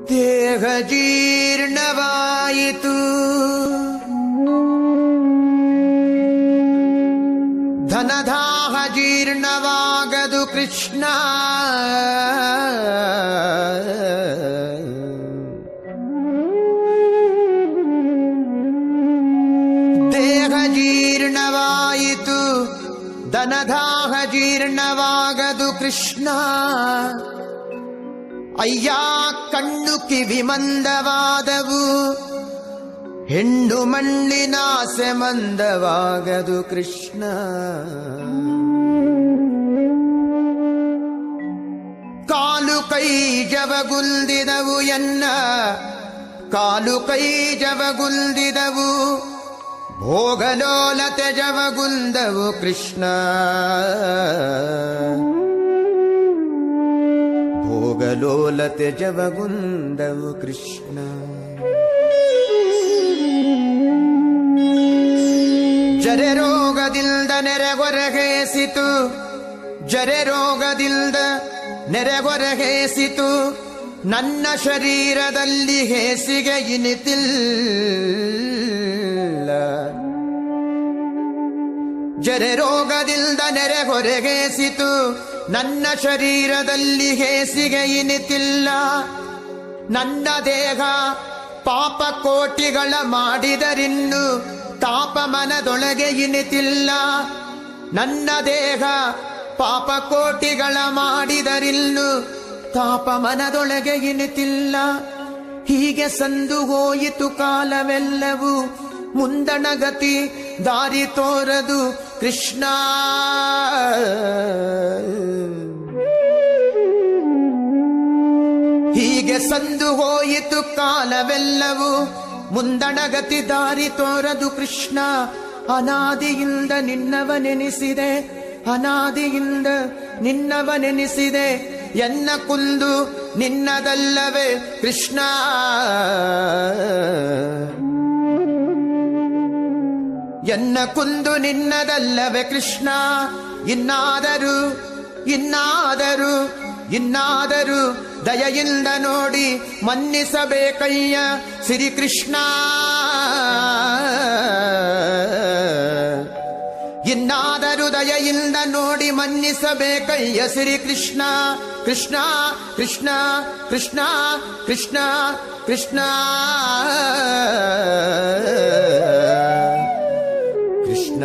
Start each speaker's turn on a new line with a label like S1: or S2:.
S1: ದೇಹ ಜೀರ್ಣವಾಯಿತು, ಧನದಾಹ ಜೀರ್ಣವಾಗದು ಕೃಷ್ಣ. ದೇಹ ಜೀರ್ಣವಾಯಿತು, ಧನದಾಹ ಜೀರ್ಣವಾಗದು ಕೃಷ್ಣ. ಅಯ್ಯ ಕಣ್ಣು ಕಿವಿ ಮಂದವಾದವು, ಹೆಣ್ಣು ಮಣ್ಣಿನಾಸೆ ಮಂದವಾಗದು ಕೃಷ್ಣ. ಕಾಲು ಕೈ ಜವಗುಲ್ದಿದವು ಎನ್ನ, ಕಾಲು ಕೈ ಜವಗುಲ್ದಿದವು, ಭೋಗಲೋಲತೆ ಜವಗುಲ್ದವು ಕೃಷ್ಣ. ಭೋಗಲೋಲತೆ ಜವಗುಂದವು ಕೃಷ್ಣ. ಜರೆ ರೋಗದಿಂದ ನೆರೆಗೊರಗೇಸಿತು, ಜರೆ ರೋಗದಿಂದ ನೆರೆಗೊರಗೇಸಿತು, ನನ್ನ ಶರೀರದಲ್ಲಿ ಹೇಸಿಗೆ ಇನಿತಿಲ್ಲ. ಜರೆ ರೋಗದಿಂದ ನೆರೆಗೊರಗೇಸಿತು, ನನ್ನ ಶರೀರದಲ್ಲಿ ಹೇಸಿಗೆ ಇನಿತಿಲ್ಲ. ನನ್ನ ದೇಹ ಪಾಪ ಕೋಟಿಗಳ ಮಾಡಿದರಿನ್ನು ತಾಪ ಮನದೊಳಗೆ ಇನಿತಿಲ್ಲ. ನನ್ನ ದೇಹ ಪಾಪ ಕೋಟಿಗಳ ಮಾಡಿದರಿನ್ನು ತಾಪ ಮನದೊಳಗೆ ಇನಿತಿಲ್ಲ. ಹೀಗೆ ಸಂದು ಹೋಯಿತು ಕಾಲವೆಲ್ಲವೂ, ಮುಂದಣಗತಿ ದಾರಿ ತೋರದು ಕೃಷ್ಣ. ಹೀಗೆ ಸಂದು ಹೋಯಿತು ಕಾಲವೆಲ್ಲವೂ, ಮುಂದಣಗತಿ ದಾರಿ ತೋರದು ಕೃಷ್ಣ. ಅನಾದಿಯಿಂದ ನಿನ್ನವನೆನಿಸಿದೆ, ಅನಾದಿಯಿಂದ ನಿನ್ನವನೆನಿಸಿದೆ, ಎನ್ನ ಕುಂದು ನಿನ್ನದಲ್ಲವೇ ಕೃಷ್ಣ. ಎನ್ನ ಕುಂದು ನಿನ್ನದಲ್ಲವೇ ಕೃಷ್ಣ. ಇನ್ನಾದರೂ ಇನ್ನಾದರೂ ಇನ್ನಾದರೂ ದಯೆಯಿಂದ ನೋಡಿ ಮನ್ನಿಸಬೇಕಯ್ಯ ಶ್ರೀಕೃಷ್ಣ. ಇನ್ನಾದರೂ ದಯೆಯಿಂದ ನೋಡಿ ಮನ್ನಿಸಬೇಕಯ್ಯ ಶ್ರೀಕೃಷ್ಣ. ಕೃಷ್ಣ ಕೃಷ್ಣ ಕೃಷ್ಣ ಕೃಷ್ಣ ಕೃಷ್ಣ ಕೃಷ್ಣ.